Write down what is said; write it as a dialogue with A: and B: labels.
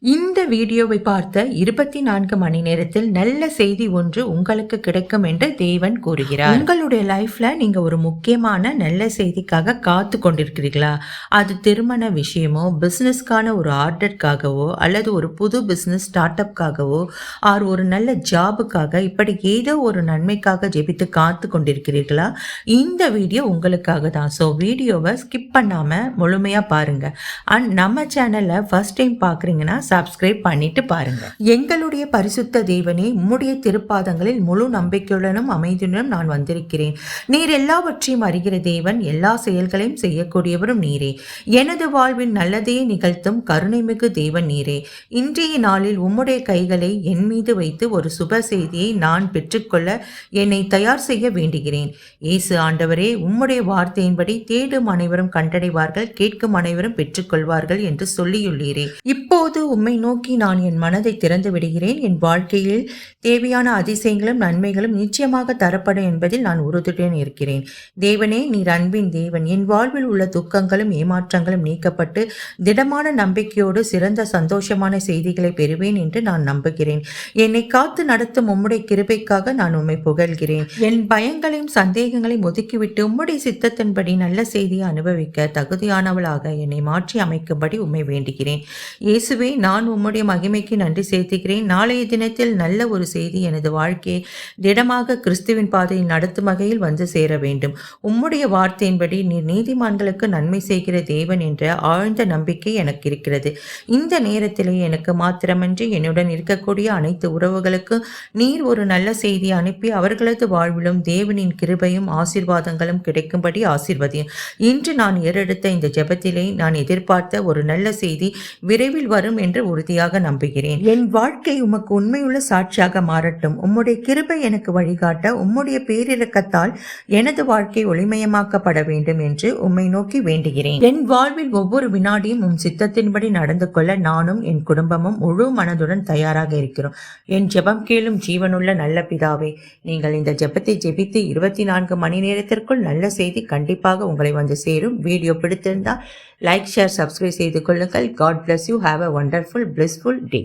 A: இந்த வீடியோவை பார்த்த 24 மணி நேரத்தில் நல்ல செய்தி ஒன்று உங்களுக்கு கிடைக்கும் என்று தேவன் கூறுகிறார். உங்களுடைய லைஃப்ல நீங்க ஒரு முக்கியமான நல்ல செய்திக்காக காத்து கொண்டிருக்கிறீர்களா? அது திருமண விஷயமோ, பிசினஸ்க்கான ஒரு ஆர்டருக்காகவோ, அல்லது ஒரு புது பிசினஸ் ஸ்டார்ட் அப்காகவோ, ஒரு நல்ல ஜாபுக்காக, இப்படி ஏதோ ஒரு நன்மைக்காக ஜெபித்து காத்து கொண்டிருக்கிறீர்களா? இந்த வீடியோ உங்களுக்காக தான். ஸோ வீடியோவை ஸ்கிப் பண்ணாம முழுமையா பாருங்க. அண்ட் நம்ம சேனலை ஃபர்ஸ்ட் டைம் பார்க்குறீங்கன்னா சப்ஸ்கிரைப் பண்ணிட்டு பாருங்க. எங்களுடைய பரிசுத்த தேவனே, உம்முடைய திருப்பாதங்களில் முழு நம்பிக்கையுடனும் அமைதியுடனும் நான் வந்திருக்கிறேன். நீர் எல்லாவற்றையும் அறிகிற தேவன், எல்லா செயல்களையும் செய்யக்கூடியவரும் நீரே. எனது வாழ்வில் நல்லதையே நிகழ்த்தும் கருணைமிகு தேவன் நீரே. இன்றைய நாளில் உம்முடைய கைகளை என் மீது வைத்து ஒரு சுப செய்தியை நான் பெற்றுக்கொள்ள என்னை தயார் செய்ய வேண்டுகிறேன். இயேசு ஆண்டவரே, உம்முடைய வார்த்தையின்படி தேடும் அனைவரும் கண்டடைவார்கள், கேட்கும் அனைவரும் பெற்றுக்கொள்வார்கள் என்று சொல்லியுள்ளீரே. இப்போது உம்மை நோக்கி நான் என் மனதை திறந்து விடுகிறேன். என் வாழ்க்கையில் தேவையான அதிசயங்களும் நன்மைகளும் நிச்சயமாக தரப்படும் என்பதில் நான் உறுதியுடன் இருக்கிறேன். தேவனே, நீர் அன்பின் தேவன். என் வாழ்வில் உள்ள துக்கங்களும் ஏமாற்றங்களும் நீக்கப்பட்டு திடமான நம்பிக்கையோடு சிறந்த சந்தோஷமான செய்திகளை பெறுவேன் என்று நான் நம்புகிறேன். என்னை காத்து நடத்தும் உம்முடைய கிருபைக்காக நான் உம்மை புகழ்கிறேன். என் பயங்களையும் சந்தேகங்களையும் ஒதுக்கிவிட்டு உம்முடைய சித்தத்தின்படி நல்ல செய்தியை அனுபவிக்க தகுதியானவளாக என்னை மாற்றி அமைக்கும்படி உம்மை வேண்டுகிறேன். இயேசுவே, நான் உம்முடைய மகிமைக்கு நன்றி செலுத்துகிறேன். நாளைய தினத்தில் நல்ல ஒரு செய்தி எனது வாழ்க்கையை திடமாக கிறிஸ்துவின் பாதையில் நடத்தும் வகையில் வந்து சேர வேண்டும். உம்முடைய வார்த்தையின்படி நீர் நீதிமான்களுக்கு நன்மை செய்கிற தேவன் என்ற ஆழ்ந்த நம்பிக்கை எனக்கு இருக்கிறது. இந்த நேரத்திலே எனக்கு மாத்திரமன்றி என்னுடன் இருக்கக்கூடிய அனைத்து உறவுகளுக்கும் நீர் ஒரு நல்ல செய்தியை அனுப்பி அவர்களது வாழ்விலும் தேவனின் கிருபையும் ஆசீர்வாதங்களும் கிடைக்கும்படி ஆசீர்வதியும். இன்று நான் ஏறெடுத்த இந்த ஜெபத்திலே நான் எதிர்பார்த்த ஒரு நல்ல செய்தி விரைவில் வரும் என்று உறுதியாக நம்புகிறேன். என் வாழ்க்கை உமக்கு உண்மையுள்ள சாட்சியாக மாறட்டும். உம்முடைய கிருபை எனக்கு வழிகாட்ட உம்முடைய பேரிரக்கத்தால் எனது வாழ்க்கை ஒளிமயமாக்கப்பட வேண்டும் என்று உம்மை நோக்கி வேண்டுகிறேன். என் வாழ்வில் ஒவ்வொரு வினாடியும் உம் சித்தத்தின்படி நடந்து கொள்ள நானும் என் குடும்பமும் முழு மனதுடன் தயாராக இருக்கிறோம். என் ஜெபம் கேளும் ஜீவனுள்ள நல்ல பிதாவே, நீங்கள் இந்த ஜெபத்தை ஜெபித்து 24 மணி நேரத்திற்குள் நல்ல செய்தி கண்டிப்பாக உங்களை வந்து சேரும். வீடியோ பிடித்திருந்தால் லைக், ஷேர், சப்ஸ்கிரைப் செய்து கொள்ளுங்கள். God bless you. Have a wonderful, blissful day.